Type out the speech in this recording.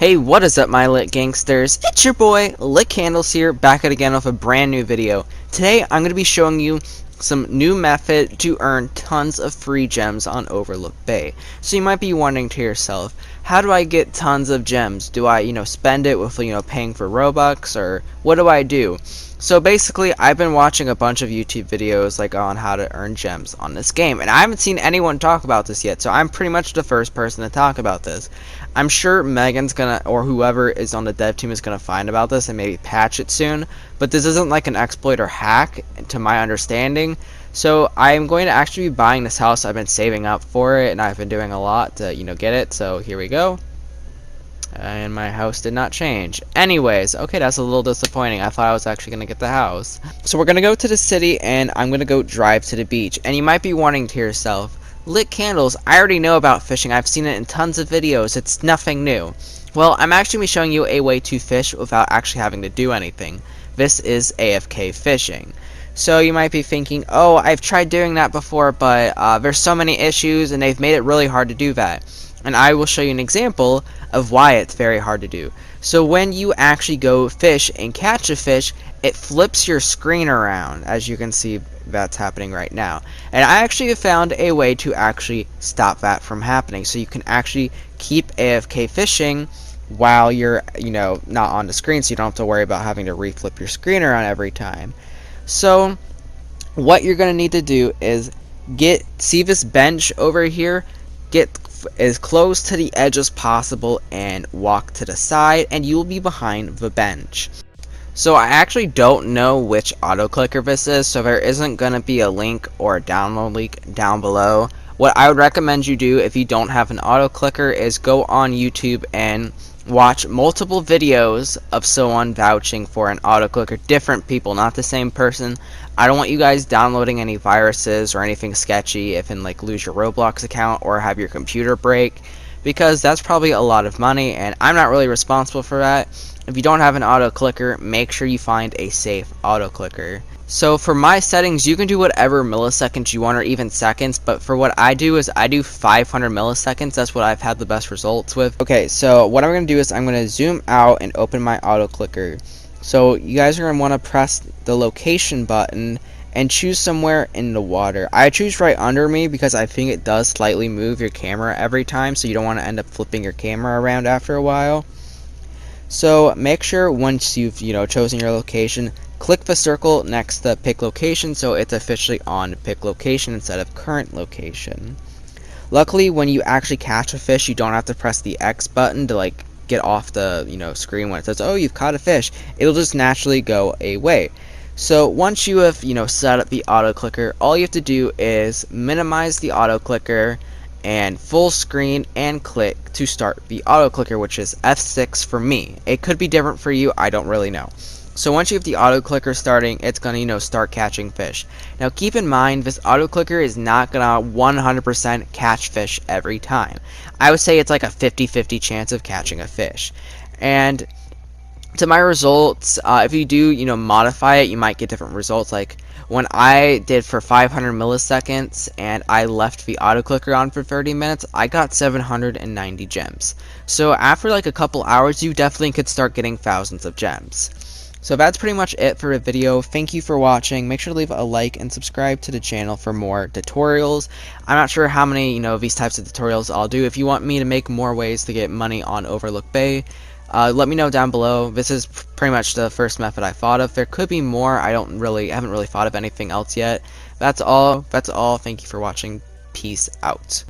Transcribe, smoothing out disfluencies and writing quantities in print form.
Hey, what is up, my lit gangsters? It's your boy, Lit Candles here, back at again with a brand new video. Today, I'm going to be showing you some new method to earn tons of free gems on Overlook Bay. So you might be wondering to yourself, how do I get tons of gems? Do I, spend it with, paying for Robux, or what do I do? So basically, I've been watching a bunch of YouTube videos on how to earn gems on this game, and I haven't seen anyone talk about this yet, so I'm pretty much the first person to talk about this. I'm sure Megan's gonna, or whoever is on the dev team is gonna find about this and maybe patch it soon, but this isn't like an exploit or hack, to my understanding. So I'm going to actually be buying this house. I've been saving up for it, and I've been doing a lot to, get it, so here we go. And my house did not change. Anyways, okay, that's a little disappointing. I thought I was actually going to get the house. So we're going to go to the city, and I'm going to go drive to the beach. And you might be wondering to yourself, Lit Candles, I already know about fishing. I've seen it in tons of videos. It's nothing new. Well, I'm actually going to be showing you a way to fish without actually having to do anything. This is AFK fishing. So you might be thinking, oh, I've tried doing that before, but there's so many issues, and they've made it really hard to do that. And I will show you an example of why it's very hard to do. So when you actually go fish and catch a fish, it flips your screen around, as you can see that's happening right now. And I actually have found a way to actually stop that from happening, so you can actually keep AFK fishing while you're, not on the screen, so you don't have to worry about having to reflip your screen around every time. So what you're going to need to do is see this bench over here, get as close to the edge as possible and walk to the side, and you will be behind the bench. So I actually don't know which auto clicker this is, so there isn't going to be a link or a download link down below. What I would recommend you do if you don't have an auto clicker is go on YouTube and watch multiple videos of someone vouching for an auto clicker, different people, not the same person. I don't want you guys downloading any viruses or anything sketchy if lose your Roblox account or have your computer break, because that's probably a lot of money and I'm not really responsible for that. If you don't have an auto clicker, make sure you find a safe auto clicker. So for my settings, you can do whatever milliseconds you want, or even seconds, but for what I do is I do 500 milliseconds. That's what I've had the best results with. Okay, so what I'm going to do is I'm going to zoom out and open my auto clicker. So you guys are going to want to press the location button and choose somewhere in the water. I choose right under me because I think it does slightly move your camera every time, so you don't want to end up flipping your camera around after a while. So make sure once you've chosen your location, click the circle next to pick location, so it's officially on pick location instead of current location. Luckily, when you actually catch a fish, you don't have to press the X button to get off the screen when it says, oh, you've caught a fish. It'll just naturally go away. So once you have set up the auto clicker, all you have to do is minimize the auto clicker and full screen and click to start the auto clicker, which is F6 for me. It could be different for you, I don't really know. So once you have the auto clicker starting, it's gonna start catching fish. Now keep in mind, this auto clicker is not gonna 100% catch fish every time. I would say it's like a 50-50 chance of catching a fish. And to my results, if you do modify it, you might get different results. Like when I did for 500 milliseconds and I left the auto clicker on for 30 minutes, I got 790 gems. So after a couple hours, you definitely could start getting thousands of gems. So that's pretty much it for the video. Thank you for watching. Make sure to leave a like and subscribe to the channel for more tutorials. I'm not sure how many these types of tutorials I'll do. If you want me to make more ways to get money on Overlook Bay, let me know down below. This is pretty much the first method I thought of. There could be more. I haven't really thought of anything else yet. That's all. Thank you for watching. Peace out.